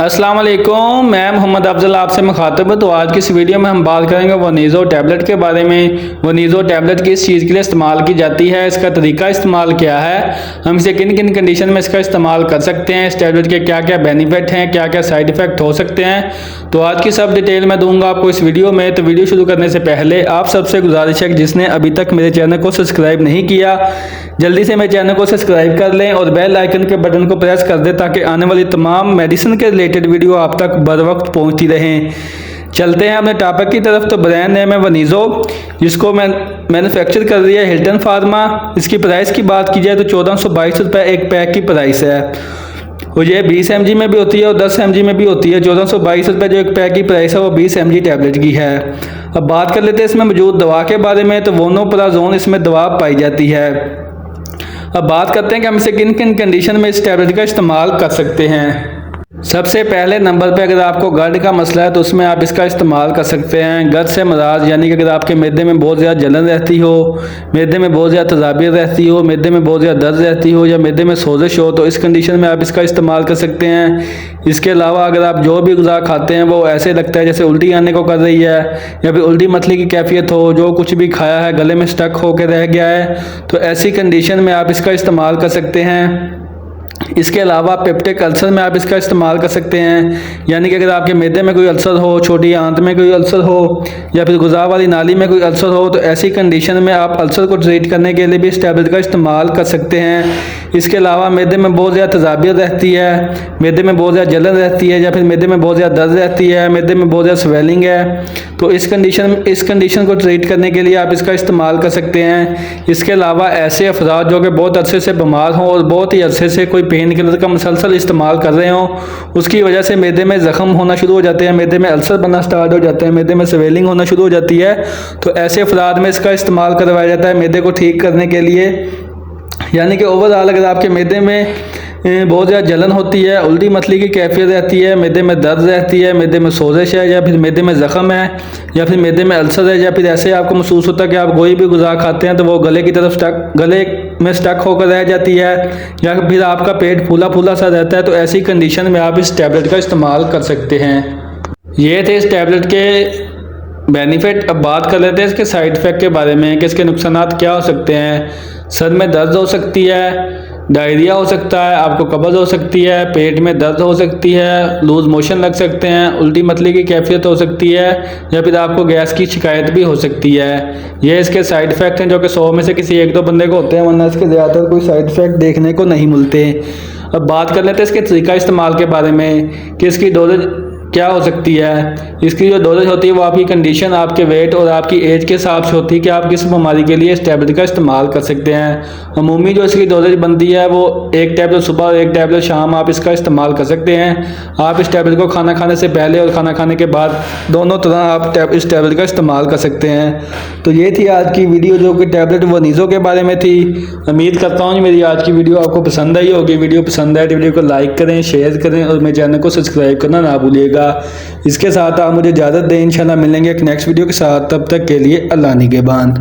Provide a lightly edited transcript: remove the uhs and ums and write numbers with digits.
अस्सलाम वालेकुम, मैं मोहम्मद अफजल आपसे मुखातब हूँ। तो आज की इस वीडियो में हम बात करेंगे वनीज़ो टैबलेट के बारे में। वनीज़ो टैबलेट किस चीज़ के लिए इस्तेमाल की जाती है, इसका तरीका इस्तेमाल क्या है, हम इसे किन किन कंडीशन में इसका इस्तेमाल कर सकते हैं, इस टैबलेट के क्या क्या बेनिफिट हैं, क्या क्या साइड इफ़ेक्ट हो सकते हैं। तो आज की सब डिटेल मैं दूंगा आपको इस वीडियो में। तो वीडियो शुरू करने से पहले आप सबसे गुजारिश है कि जिसने अभी तक मेरे चैनल को सब्सक्राइब नहीं किया, जल्दी से मेरे चैनल को सब्सक्राइब कर लें और बेल आइकन के बटन को प्रेस कर दें ताकि आने वाली तमाम मेडिसिन के रिलेटेड वीडियो आप तक बर वक्त पहुँचती रहें। चलते हैं अपने टॉपिक की तरफ। तो ब्रांड नेम है वनीज़ो, जिसको मैन्युफैक्चर कर रही है हिल्टन फार्मा। इसकी प्राइस की बात की जाए तो 1422 रुपये एक पैक की प्राइस है और ये 20 mg में भी होती है और 10 mg में भी होती है। 1422 रुपये जो एक पैक की प्राइस है वो 20 mg टैबलेट की है। अब बात कर लेते हैं इसमें मौजूद दवा के बारे में। तो वोनोपराजोन इसमें दवा पाई जाती है। अब बात करते हैं कि हम इसे किन किन कंडीशन में इस टैबलेट का इस्तेमाल कर सकते हैं। सबसे पहले नंबर पे अगर आपको गट का मसला है तो उसमें आप इसका इस्तेमाल कर सकते हैं। गट से मराज यानी कि अगर आपके मैदे में बहुत ज़्यादा जलन रहती हो, मैदे में बहुत ज़्यादा तजाबियत रहती हो, मैदे में बहुत ज़्यादा दर्द रहती हो या मैदे में सोजिश हो, तो इस कंडीशन में आप इसका इस्तेमाल कर सकते हैं। इसके अलावा अगर आप जो भी ग़िज़ा खाते हैं वो ऐसे लगता है जैसे उल्टी आने को कर रही है या फिर उल्टी मथली की कैफियत हो, जो कुछ भी खाया है गले में स्टक होकर रह गया है, तो ऐसी कंडीशन में आप इसका इस्तेमाल कर सकते हैं। इसके अलावा पेप्टिक अल्सर में आप इसका इस्तेमाल कर सकते हैं, यानी कि अगर आपके मैदे में कोई अल्सर हो, छोटी आंत में कोई अल्सर हो या फिर गुदा वाली नाली में कोई अल्सर हो, तो ऐसी कंडीशन में आप अल्सर को ट्रीट करने के लिए भी इस टैबलेट का इस्तेमाल कर सकते हैं। इसके अलावा मैदे में बहुत ज़्यादा तजाबियत रहती है, मैदे में बहुत ज़्यादा जलन रहती है या फिर मैदे में बहुत ज़्यादा दर्द रहती है, मैदे में बहुत ज़्यादा स्वेलिंग है, तो इस कंडीशन को ट्रीट करने के लिए आप इसका इस्तेमाल कर सकते हैं। इसके अलावा ऐसे अफराद जो कि बहुत अरसे से बीमार हों और बहुत ही अरसे से कोई पेन किलर का मुसलसल इस्तेमाल कर रहे हों, उसकी वजह से मैदे में ज़ख़म होना शुरू हो जाते हैं, मैदे में अल्सर बनना स्टार्ट हो जाते हैं, मैदे में स्वेलिंग होना शुरू हो जाती है, तो ऐसे अफराद में इसका इस्तेमाल करवाया जाता है मैदे को ठीक करने के लिए। यानी कि ओवरऑल अगर आपके मैदे में बहुत ज़्यादा जलन होती है, उल्टी मथली की कैफियत रहती है, मैदे में दर्द रहती है, मैदे में सोजिश है या फिर मैदे में ज़ख़म है या फिर मैदे में अल्सर है या फिर ऐसे आपको महसूस होता है कि आप कोई भी ग़िज़ा खाते हैं तो वो गले की तरफ गले में स्टक होकर रह जाती है या फिर आपका पेट फूला फूला सा रहता है, तो ऐसी कंडीशन में आप इस टैबलेट का इस्तेमाल कर सकते हैं। ये थे इस टैबलेट के बेनिफिट। अब बात कर लेते हैं इसके साइड इफ़ेक्ट के बारे में कि इसके नुकसानात क्या हो सकते हैं। सर में दर्द हो सकती है, डायरिया हो सकता है, आपको कब्ज़ हो सकती है, पेट में दर्द हो सकती है, लूज़ मोशन लग सकते हैं, उल्टी मथली की कैफियत हो सकती है या फिर आपको गैस की शिकायत भी हो सकती है। ये इसके साइड इफ़ेक्ट हैं जो कि 100 में से किसी एक दो बंदे को होते हैं, वरना इसके ज़्यादातर कोई साइड इफ़ेक्ट देखने को नहीं मिलते। अब बात कर लेते हैं इसके तरीका इस्तेमाल के बारे में कि इसकी डोजेज क्या हो सकती है। इसकी जो डोजेज होती है वो आपकी कंडीशन, आपके वेट और आपकी एज के हिसाब से होती है कि आप किस बीमारी के लिए इस टैबलेट का इस्तेमाल कर सकते हैं। अमूमी जो इसकी डोजेज बनती है वो एक टैबलेट सुबह और एक टैबलेट शाम आप इसका इस्तेमाल कर सकते हैं। आप इस टैबलेट को खाना खाने से पहले और खाना खाने के बाद दोनों तरह आप इस टैबलेट का इस्तेमाल कर सकते हैं। तो ये थी आज की वीडियो जो कि टैबलेट वनीज़ो के बारे में थी। उम्मीद करता हूँ मेरी आज की वीडियो आपको पसंद आई होगी। वीडियो पसंद आए तो वीडियो को लाइक करें, शेयर करें और मेरे चैनल को सब्सक्राइब करना ना भूलिएगा। इसके साथ आप मुझे इजाज़त दें, इंशाल्लाह मिलेंगे एक नेक्स्ट वीडियो के साथ। तब तक के लिए अल्लाह निगहबान।